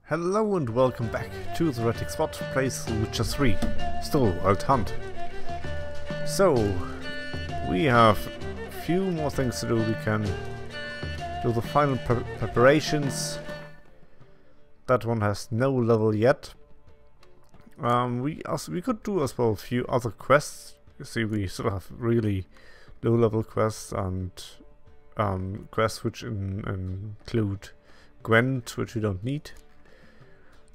Hello and welcome back to TheHereticSpot, plays Witcher 3, still Wild Hunt. So, we have a few more things to do. We can do the final preparations. That one has no level yet. We could do as well a few other quests. You see, we still have really low level quests and quests which include Gwent, which we don't need.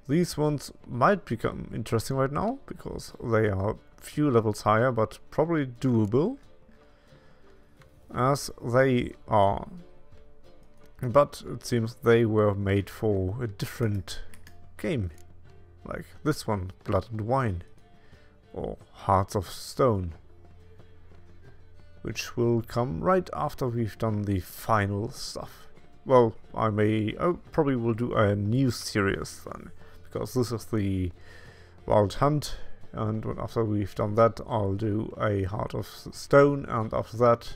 These ones might become interesting right now, because they are a few levels higher, but probably doable, as they are. But it seems they were made for a different game, like this one, Blood and Wine, or Hearts of Stone, which will come right after we've done the final stuff. Well, I probably will do a new series then, because this is the Wild Hunt, and after we've done that I'll do a Heart of Stone, and after that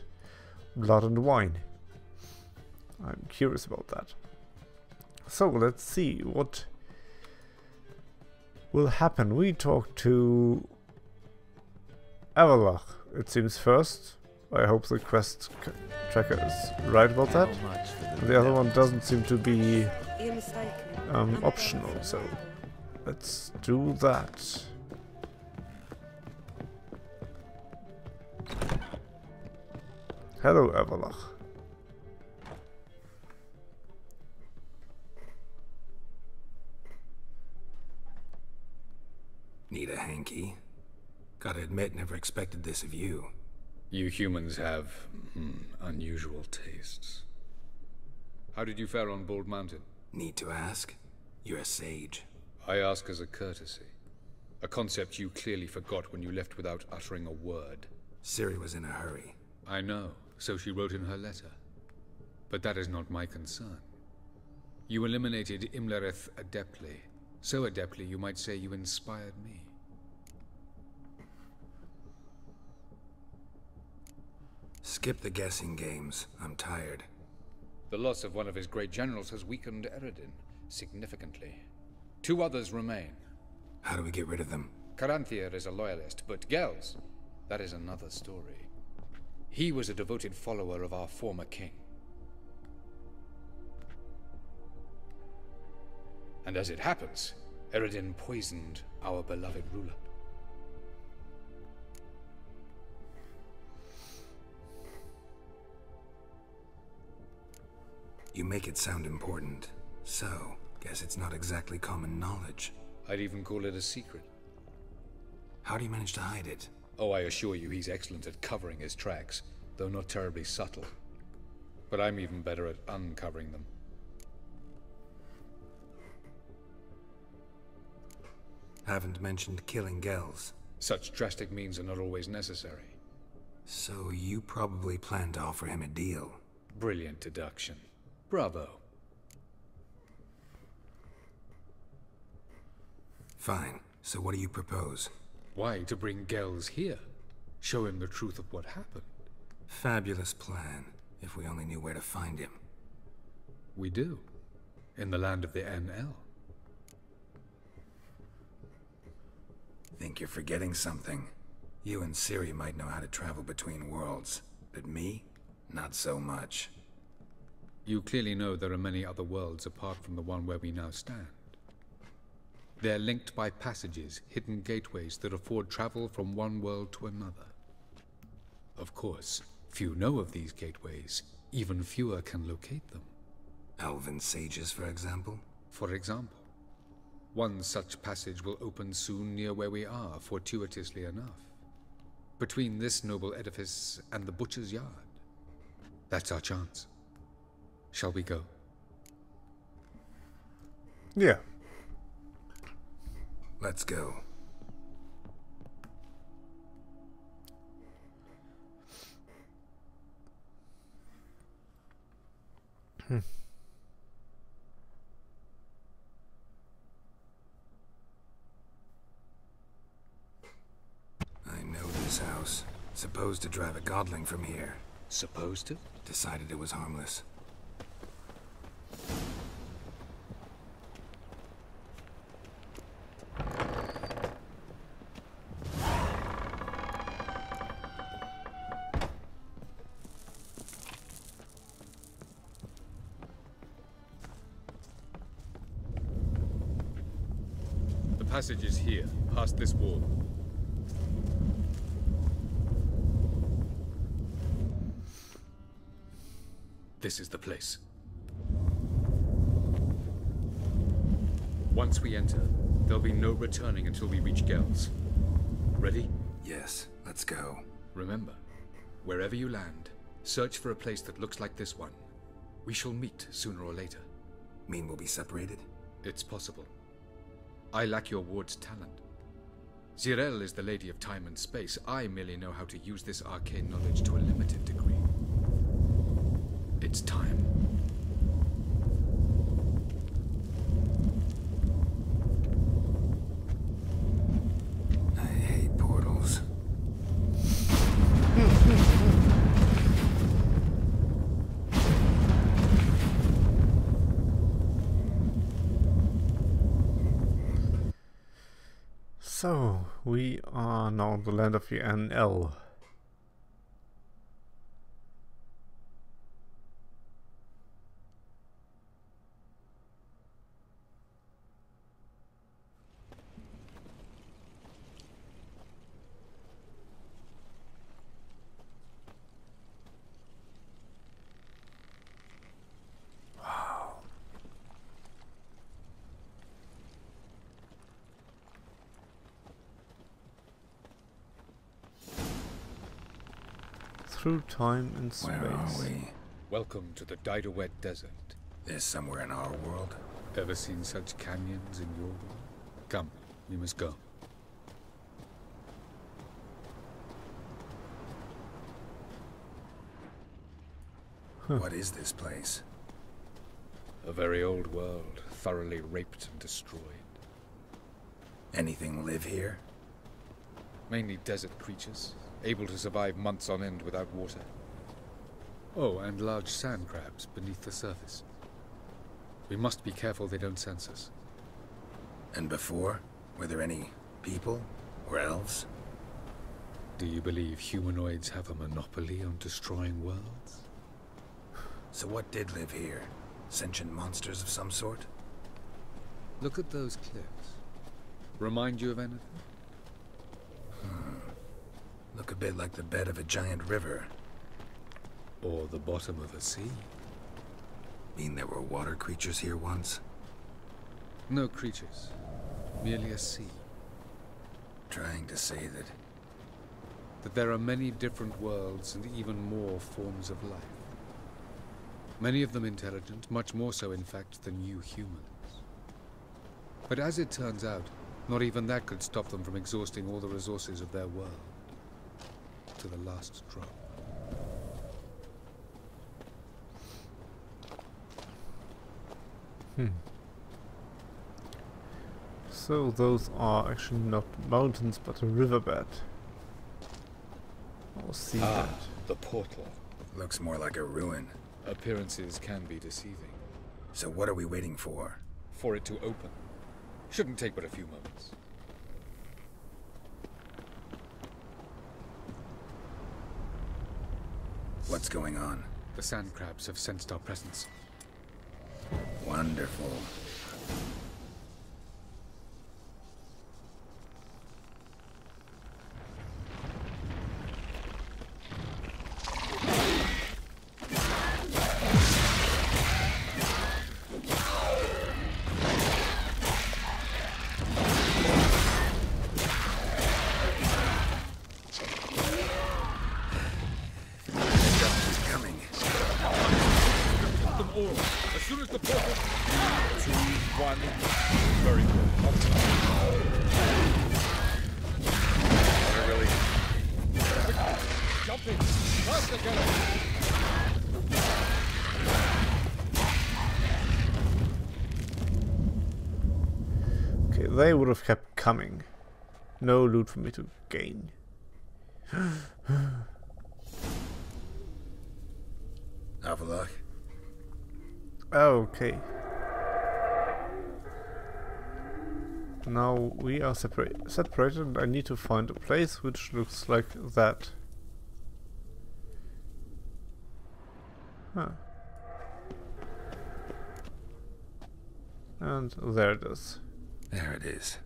Blood and Wine. I'm curious about that. So let's see what will happen. We talk to Avalach, it seems, first. I hope the quest tracker is right about that. The other one doesn't seem to be optional, so let's do that. Hello, Avalach. Need a hanky? Gotta admit, never expected this of you. You humans have unusual tastes. How did you fare on Bald Mountain? Need to ask? You're a sage. I ask as a courtesy. A concept you clearly forgot when you left without uttering a word. Ciri was in a hurry. I know, so she wrote in her letter. But that is not my concern. You eliminated Imlerith adeptly. So adeptly you might say you inspired me. Skip the guessing games. I'm tired. The loss of one of his great generals has weakened Eredin significantly. 2 others remain. How do we get rid of them? Caranthir is a loyalist, but Gels, that is another story. He was a devoted follower of our former king. And as it happens, Eredin poisoned our beloved ruler. You make it sound important. So, guess it's not exactly common knowledge. I'd even call it a secret. How do you manage to hide it? Oh, I assure you he's excellent at covering his tracks, though not terribly subtle. But I'm even better at uncovering them. Haven't mentioned killing Gels. Such drastic means are not always necessary. So you probably plan to offer him a deal. Brilliant deduction. Bravo. Fine. So what do you propose? Why, to bring Gels here. Show him the truth of what happened. Fabulous plan, if we only knew where to find him. We do. In the land of the NL. Think you're forgetting something. You and Ciri might know how to travel between worlds, but me? Not so much. You clearly know there are many other worlds apart from the one where we now stand. They're linked by passages, hidden gateways that afford travel from one world to another. Of course, few know of these gateways. Even fewer can locate them. Elven sages, for example? For example. One such passage will open soon near where we are, fortuitously enough. Between this noble edifice and the butcher's yard. That's our chance. Shall we go? Yeah. Let's go. I know this house. Supposed to drive a godling from here. Supposed to? Decided it was harmless. passage is here, past this wall. This is the place. Once we enter, there'll be no returning until we reach Gel's. Ready? Yes, let's go. Remember, wherever you land, search for a place that looks like this one. We shall meet sooner or later. Mean we'll be separated? It's possible. I lack your ward's talent. Zirel is the Lady of Time and Space. I merely know how to use this arcane knowledge to a limited degree. It's time. I hate portals. So, we are now in the land of the NL. Through time and space. Where are we? Welcome to the Didowet Desert. This somewhere in our world? Ever seen such canyons in your world? Come, we must go. What is this place? A very old world, thoroughly raped and destroyed. Anything live here? Mainly desert creatures, able to survive months on end without water. Oh, and large sand crabs beneath the surface. We must be careful they don't sense us. And before? Were there any people? Or elves? Do you believe humanoids have a monopoly on destroying worlds? So what did live here? Sentient monsters of some sort? Look at those cliffs. Remind you of anything? Look a bit like the bed of a giant river. Or the bottom of a sea? Mean there were water creatures here once? No creatures. Merely a sea. Trying to say That there are many different worlds and even more forms of life. Many of them intelligent, much more so in fact than you humans. But as it turns out, not even that could stop them from exhausting all the resources of their world. To the last drop. So those are actually not mountains but a riverbed. Or sea bed. The portal. looks more like a ruin. Appearances can be deceiving. So what are we waiting for? For it to open. Shouldn't take but a few moments. What's going on? The sand crabs have sensed our presence. Wonderful. Okay, they would have kept coming. No loot for me to gain. Avalok. Okay. Now we are separated and I need to find a place which looks like that. Huh. And there it is. There it is.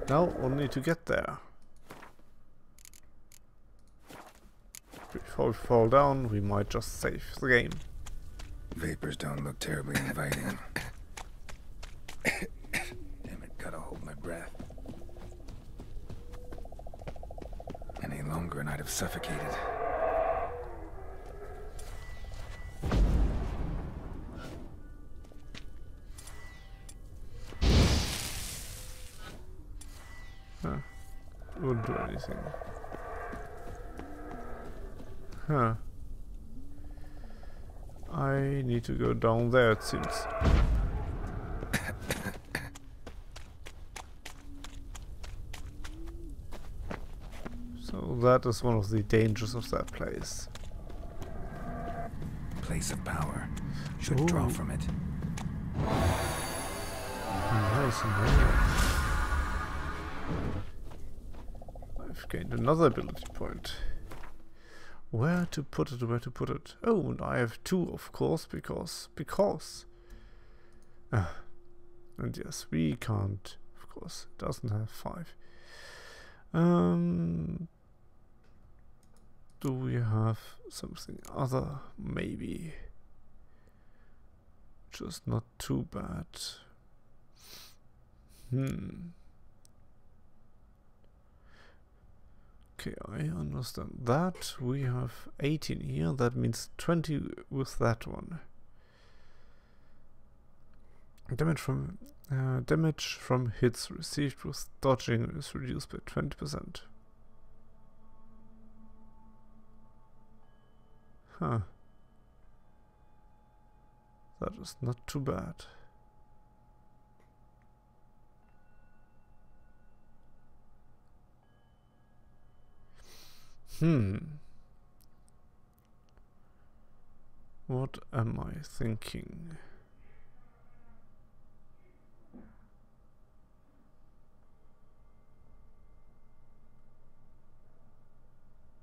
Now only to get there. Before we fall down, we might just save the game. Vapors don't look terribly inviting. Damn it, gotta hold my breath. Any longer and I'd have suffocated. Huh. Wouldn't do anything. Huh. I need to go down there, it seems. So that is one of the dangers of that place. Place of power. Should draw from it. Nice and nice. I've gained another ability point. Where to put it, where to put it? Oh, and I have 2, of course, because. And yes, we can't, of course, it doesn't have 5. Do we have something other? Maybe. Just not too bad. Okay, I understand that. We have 18 here, that means 20 with that one. Damage from hits received with dodging is reduced by 20%. Huh. That is not too bad. What am I thinking?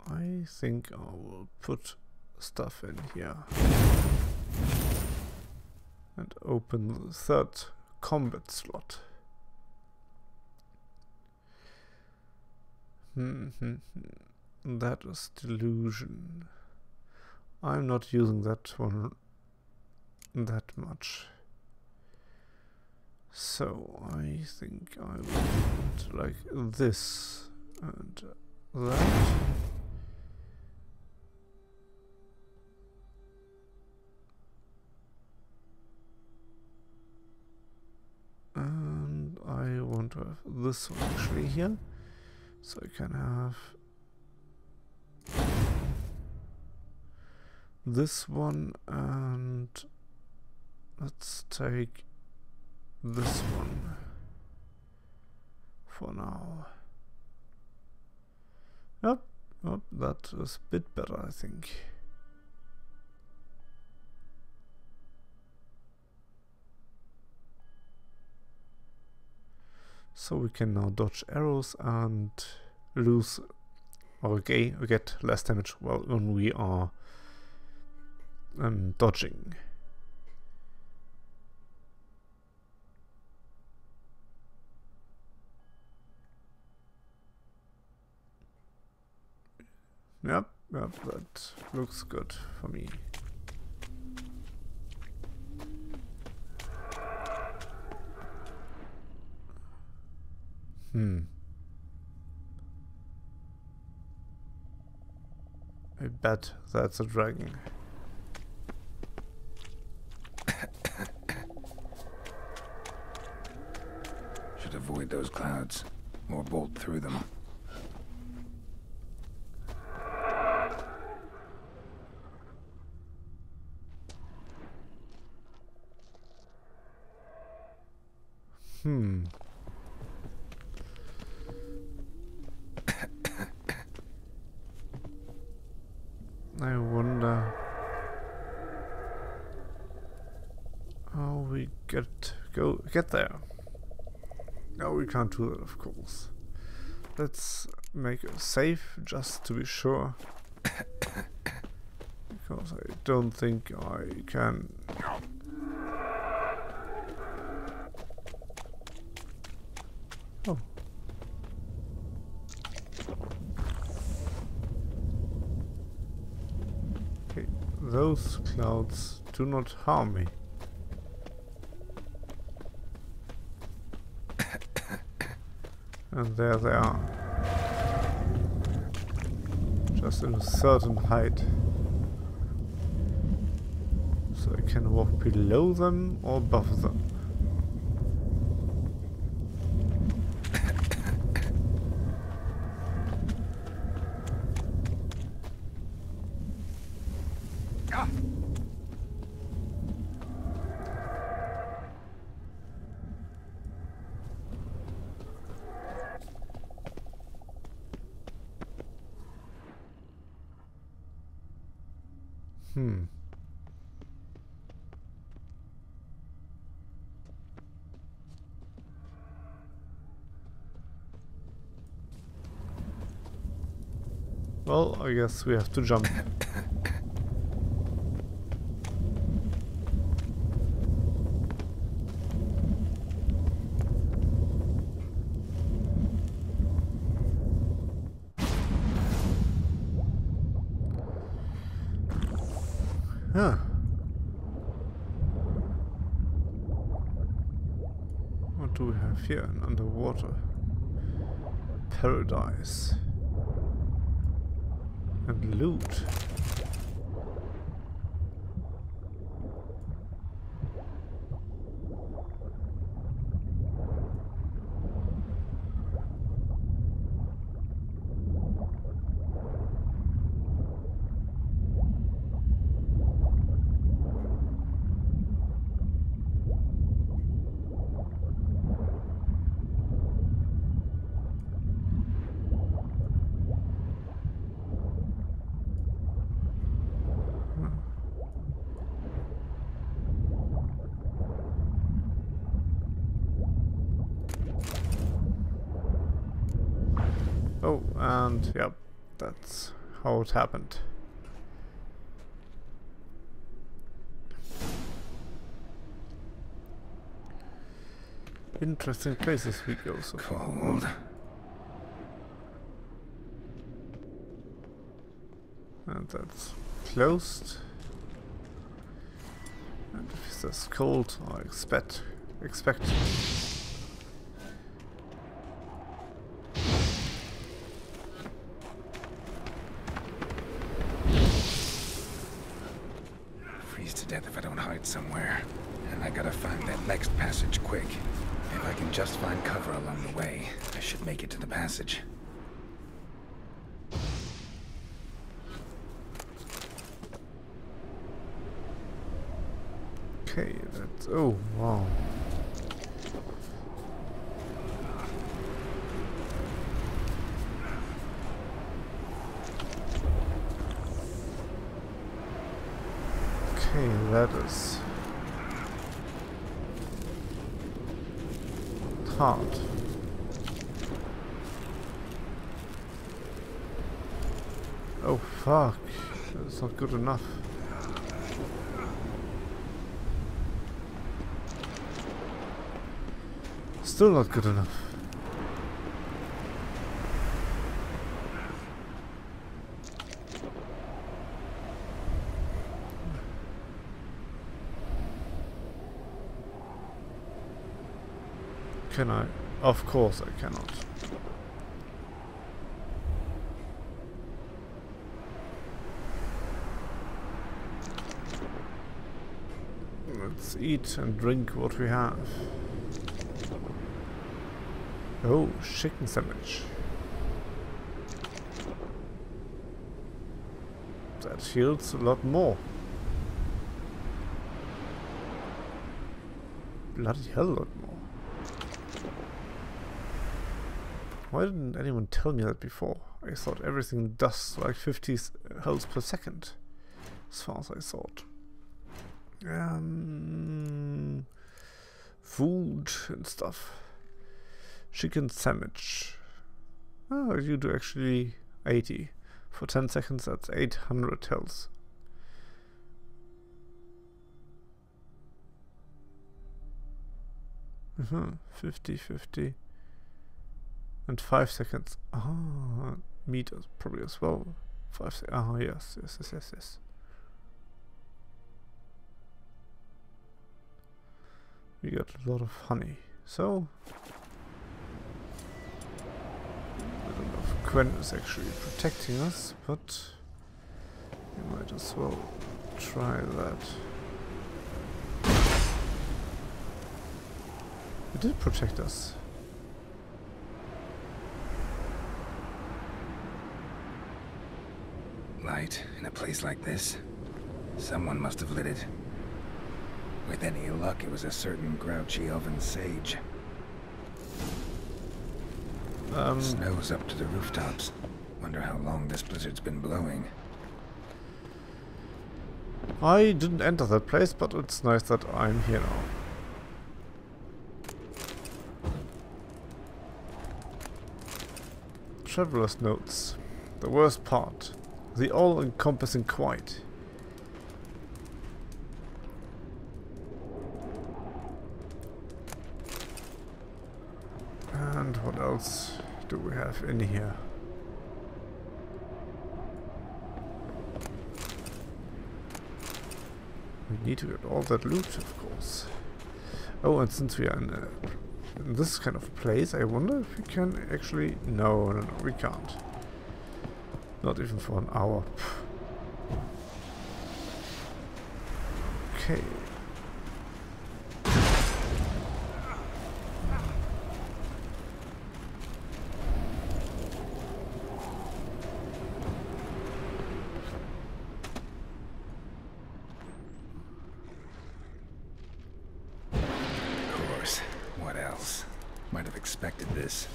I think I will put stuff in here and open the 3rd combat slot. That is delusion. I'm not using that one that much. So I think I will put like this and that. And I want to have this one actually here. So I can have this one, and let's take this one for now. Yep, that is a bit better, I think. So we can now dodge arrows and lose or get less damage when we are dodging. Yep, that looks good for me. I bet that's a dragon. Should avoid those clouds, or bolt through them. I wonder how we get there. No, we can't do that, of course. Let's make a save just to be sure, because I don't think I can. Oh, Those clouds do not harm me. And there they are. Just in a certain height. So I can walk below them or above them. Well, I guess we have to jump. Huh. What do we have here? An underwater paradise. And loot. Oh, and yep, that's how it happened. Interesting places we go so far. Cold. And that's closed. And if it says cold, I expect. Freeze to death if I don't hide somewhere. And I gotta find that next passage quick. If I can just find cover along the way, I should make it to the passage. Okay, that's... oh, wow. Okay, that is hard. Oh fuck, that's not good enough. Still not good enough. Can I? Of course I cannot. Let's eat and drink what we have. Oh, chicken sandwich. That heals a lot more. Bloody hell, a lot more. Why didn't anyone tell me that before? I thought everything does like 50 health per second, as far as I thought. Food and stuff. Chicken sandwich. Oh, you do actually 80. For 10 seconds, that's 800 health. Uh-huh. 50, 50. And 5 seconds. Ah, meat probably as well. 5 seconds. Ah, yes. we got a lot of honey. So I don't know if Gwen is actually protecting us, but we might as well try that. It did protect us. Light in a place like this? Someone must have lit it. With any luck, it was a certain grouchy elven sage. Snow's up to the rooftops. Wonder how long this blizzard's been blowing. I didn't enter that place, but it's nice that I'm here now. Traveler's notes. The worst part. The all-encompassing quiet. And what else do we have in here? We need to get all that loot, of course. Oh, and since we are in this kind of place, I wonder if we can actually... No, we can't. Not even for an hour. Okay. Of course. What else? Might have expected this.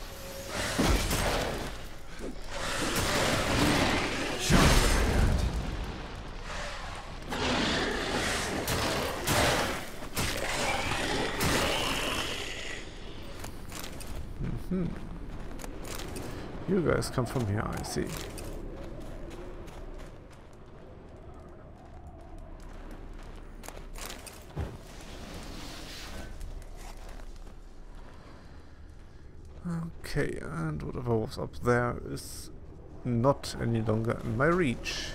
You guys come from here, I see. Okay, and whatever was up there is not any longer in my reach.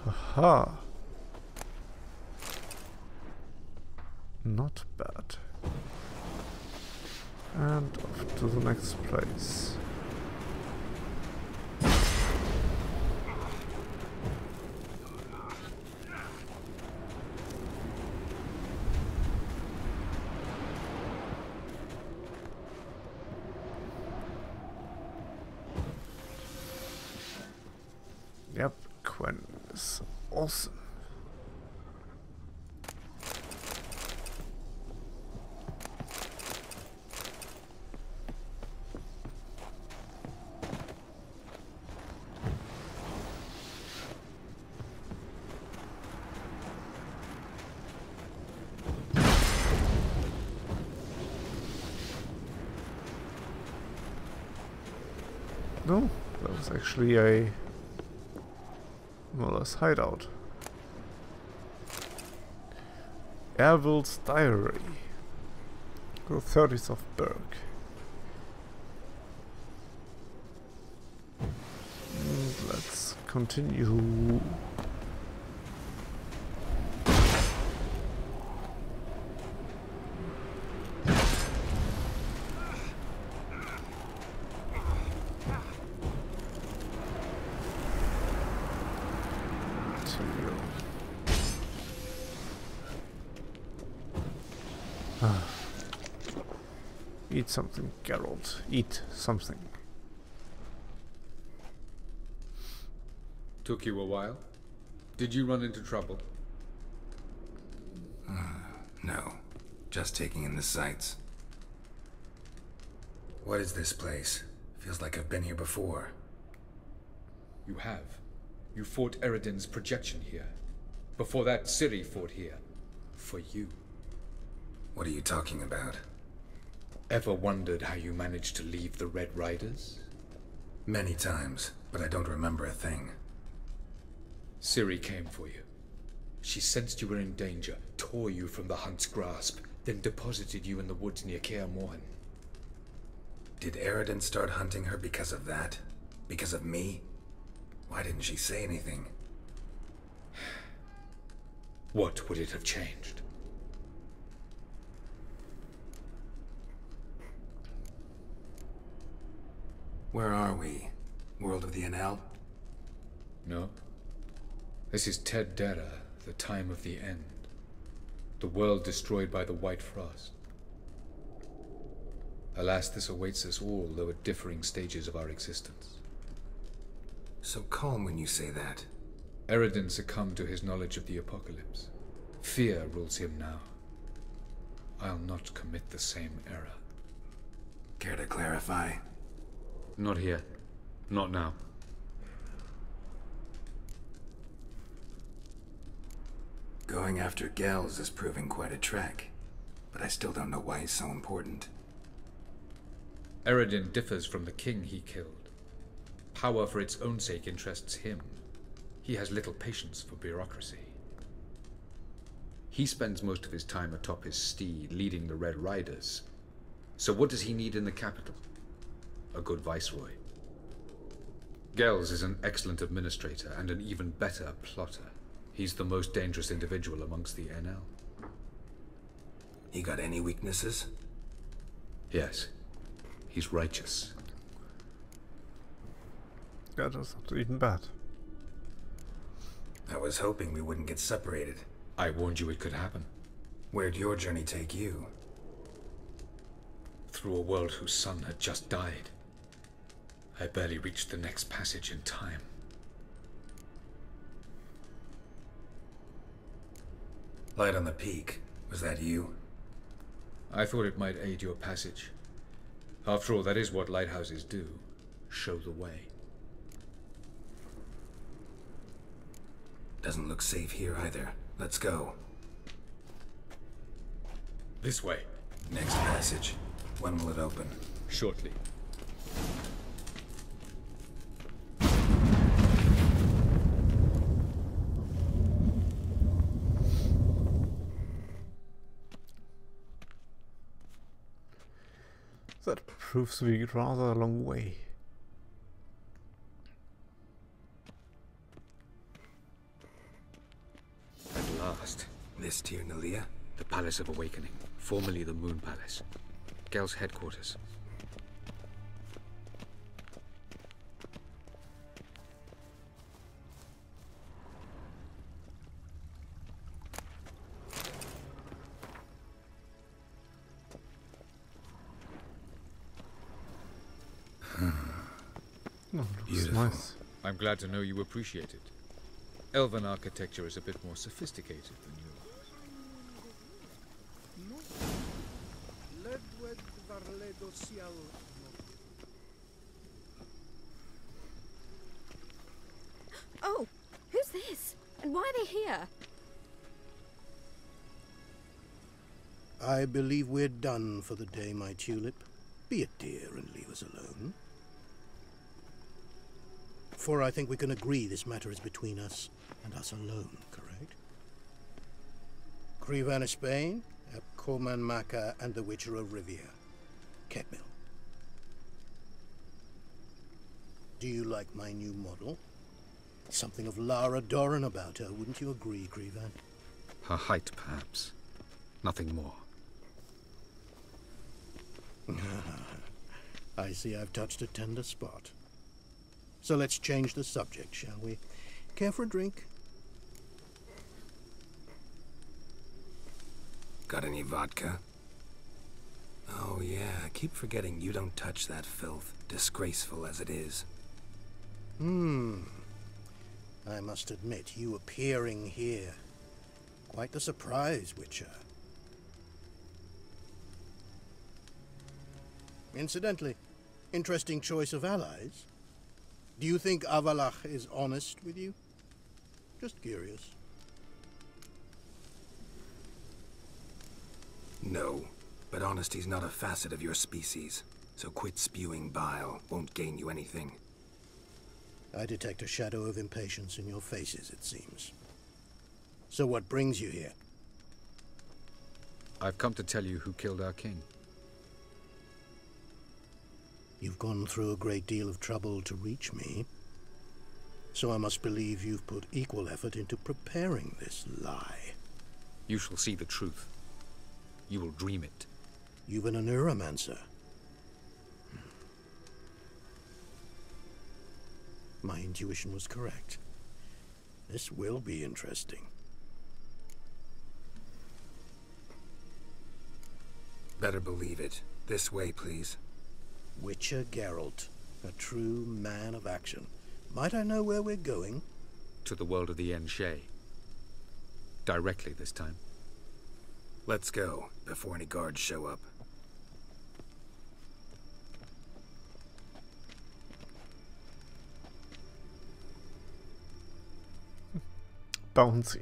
Haha. Not bad. And off to the next place. Yep, Gwen is awesome. No, that was actually a more or less hideout. Ervil's Diary. The 30th of Berg. And let's continue. Eat something, Geralt. Eat something. Took you a while? Did you run into trouble? No. Just taking in the sights. What is this place? Feels like I've been here before. You have. You fought Eredin's projection here. Before that, Ciri fought here. For you. What are you talking about? Ever wondered how you managed to leave the Red Riders? Many times, but I don't remember a thing. Ciri came for you. She sensed you were in danger, tore you from the Hunt's grasp, then deposited you in the woods near Kaer Morhen. Did Eredin start hunting her because of that? Because of me? Why didn't she say anything? What would it have changed? Where are we? World of the NL? No. This is Dera, the time of the end. The world destroyed by the White Frost. Alas, this awaits us all, though at differing stages of our existence. So calm when you say that. Eredin succumbed to his knowledge of the apocalypse. Fear rules him now. I'll not commit the same error. Care to clarify? Not here. Not now. Going after Gels is proving quite a trek, but I still don't know why he's so important. Eredin differs from the king he killed. Power for its own sake interests him. He has little patience for bureaucracy. He spends most of his time atop his steed, leading the Red Riders. So what does he need in the capital? A good viceroy. Gels is an excellent administrator and an even better plotter. He's the most dangerous individual amongst the NL. He got any weaknesses? Yes. He's righteous. Yeah, that's not even bad. I was hoping we wouldn't get separated. I warned you it could happen. Where'd your journey take you? Through a world whose son had just died. I barely reached the next passage in time. Light on the peak. Was that you? I thought it might aid your passage. After all, that is what lighthouses do. Show the way. Doesn't look safe here either. Let's go. This way. Next passage. When will it open? Shortly. That proves to be rather a long way. At last. This Tir Nalia? The Palace of Awakening, formerly the Moon Palace. Gel's headquarters. Oh, looks Beautiful. nice. I'm glad to know you appreciate it. Elven architecture is a bit more sophisticated than yours. Oh, who's this? And why are they here? I believe we're done for the day, my tulip. Be a dear and leave us alone. For I think we can agree this matter is between us and us alone, correct? Crivan of Spain, Coman Maca, and the Witcher of Rivia. Ketmill. Do you like my new model? Something of Lara Doran about her, wouldn't you agree, Crivan? Her height, perhaps. Nothing more. I see I've touched a tender spot. So let's change the subject, shall we? Care for a drink? Got any vodka? Oh yeah, I keep forgetting you don't touch that filth, disgraceful as it is. I must admit, you appearing here. Quite the surprise, Witcher. Incidentally, interesting choice of allies. Do you think Avalach is honest with you? Just curious. No, but honesty's not a facet of your species. So quit spewing bile, won't gain you anything. I detect a shadow of impatience in your faces, it seems. So what brings you here? I've come to tell you who killed our king. You've gone through a great deal of trouble to reach me. So I must believe you've put equal effort into preparing this lie. You shall see the truth. You will dream it. You've been a neuromancer. My intuition was correct. This will be interesting. Better believe it. This way, please. Witcher Geralt, a true man of action. Might I know where we're going? To the world of the Enshe. Directly this time. Let's go, before any guards show up. Bouncy.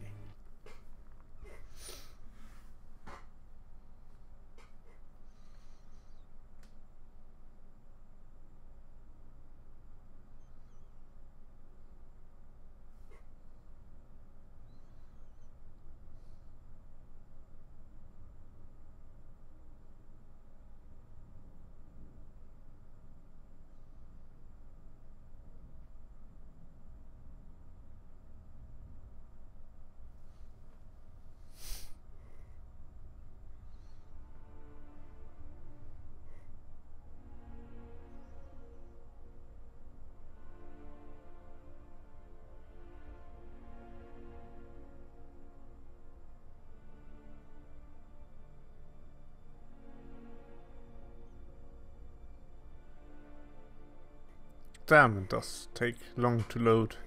Damn, it does take long to load.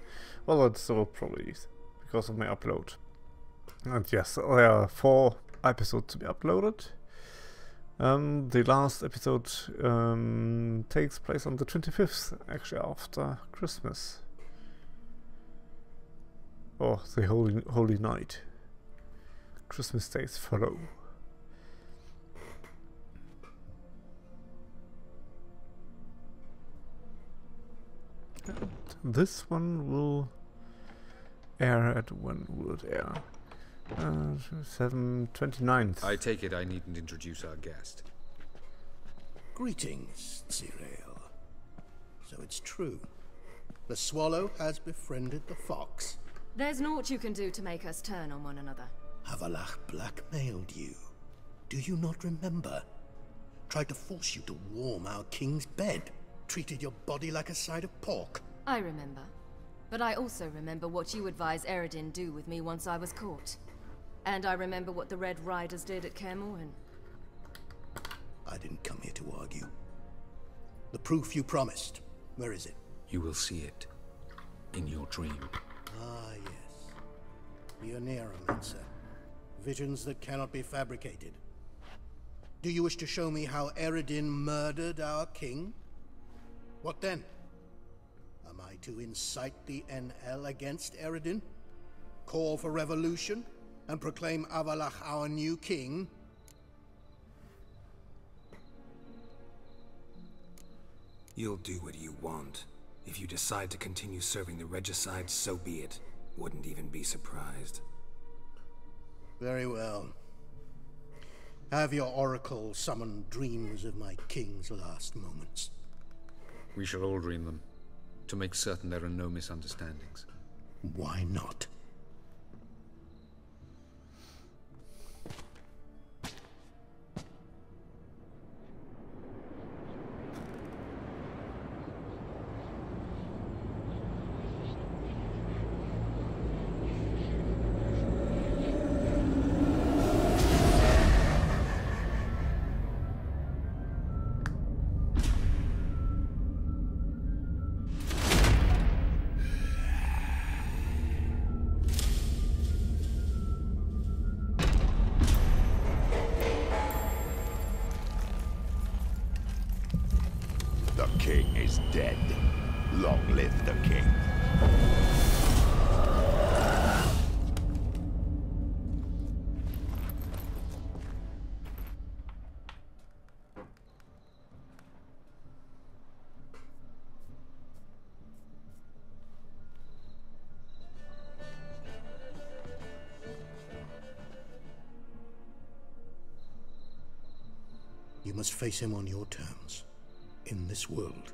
Well, it's all probably because of my upload. And yes, there are 4 episodes to be uploaded. The last episode takes place on the 25th, actually after Christmas. Or the Holy Night. Christmas days follow. And this one will air at when will it air? 29th. I take it I needn't introduce our guest. Greetings, Ciri. So it's true. The swallow has befriended the fox. There's naught you can do to make us turn on one another. Avalach blackmailed you. Do you not remember? Tried to force you to warm our king's bed. Treated your body like a side of pork. I remember. But I also remember what you advised Eredin do with me once I was caught. And I remember what the Red Riders did at Kaer Morhen. I didn't come here to argue. The proof you promised. Where is it? You will see it. In your dream. Ah, yes. The Oneiromancer. Visions that cannot be fabricated. Do you wish to show me how Eredin murdered our king? What then? Am I to incite the NL against Eredin? Call for revolution? And proclaim Avalach our new king? You'll do what you want. If you decide to continue serving the regicide, so be it. Wouldn't even be surprised. Very well. Have your oracle summon dreams of my king's last moments. We shall all dream them, to make certain there are no misunderstandings. Why not? The king is dead. Long live the king. You must face him on your terms. In this world,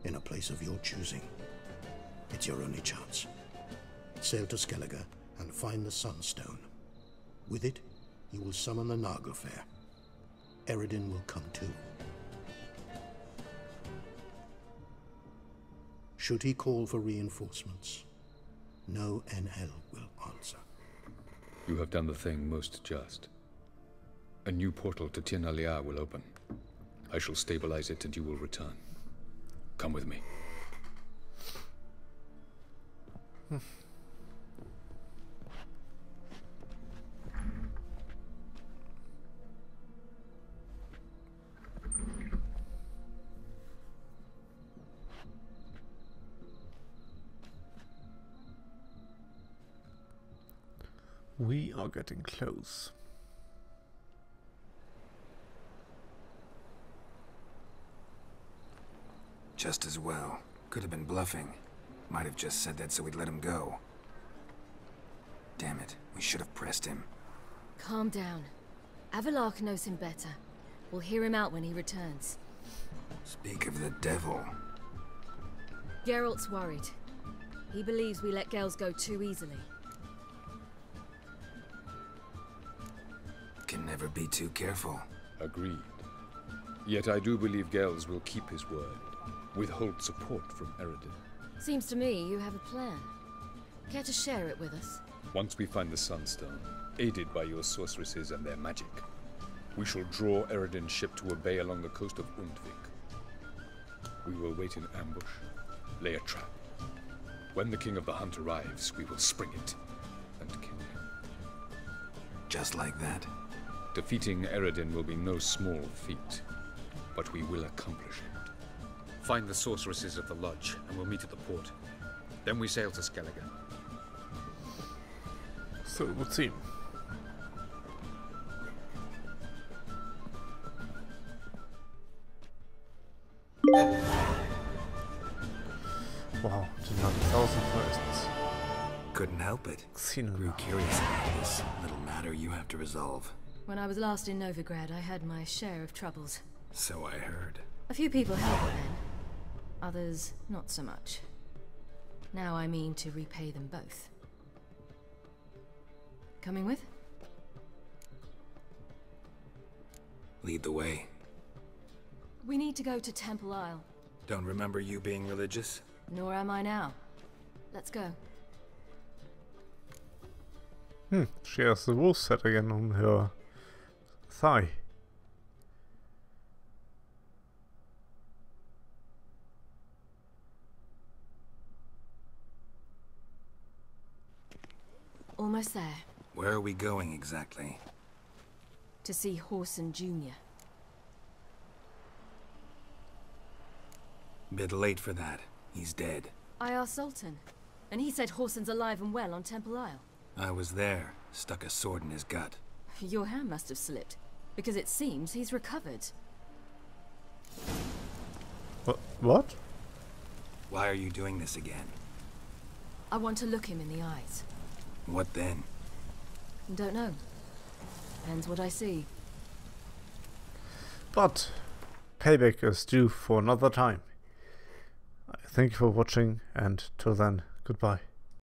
in a place of your choosing. It's your only chance. Sail to Skellige and find the Sunstone. With it, you will summon the Naglfar. Eredin will come too. Should he call for reinforcements, no NL will answer. You have done the thing most just. A new portal to Tiernalia will open. I shall stabilize it and you will return. Come with me. We are getting close. Just as well. Could have been bluffing. Might have just said that so we'd let him go. Damn it, we should have pressed him. Calm down. Avalark knows him better. We'll hear him out when he returns. Speak of the devil. Geralt's worried. He believes we let girls go too easily. Can never be too careful. Agreed. Yet I do believe Gels will keep his word. Withhold support from Eredin. Seems to me you have a plan. Care to share it with us? Once we find the Sunstone, aided by your sorceresses and their magic, we shall draw Eredin's ship to a bay along the coast of Undvik. We will wait in ambush, lay a trap. When the King of the Hunt arrives, we will spring it and kill him. Just like that? Defeating Eredin will be no small feat, but we will accomplish it. Find the sorceresses of the lodge, and we'll meet at the port. Then we sail to Skellige. So it would seem. Wow, 200,000 quests. Couldn't help it. Xenon. Grew curious about this little matter you have to resolve. When I was last in Novigrad, I had my share of troubles. So I heard. A few people helped then. Others, not so much. Now I mean to repay them both. Coming with? Lead the way. We need to go to Temple Isle. Don't remember you being religious? Nor am I now. Let's go. She has the wolf set again on her thigh. Almost there. Where are we going exactly? To see Horson Jr. Bit late for that. He's dead. I asked Sultan, and he said Horson's alive and well on Temple Isle. I was there. Stuck a sword in his gut. Your hand must have slipped, because it seems he's recovered. What? Why are you doing this again? I want to look him in the eyes. What then? Don't know. Depends what I see. But payback is due for another time. Thank you for watching, and till then, goodbye.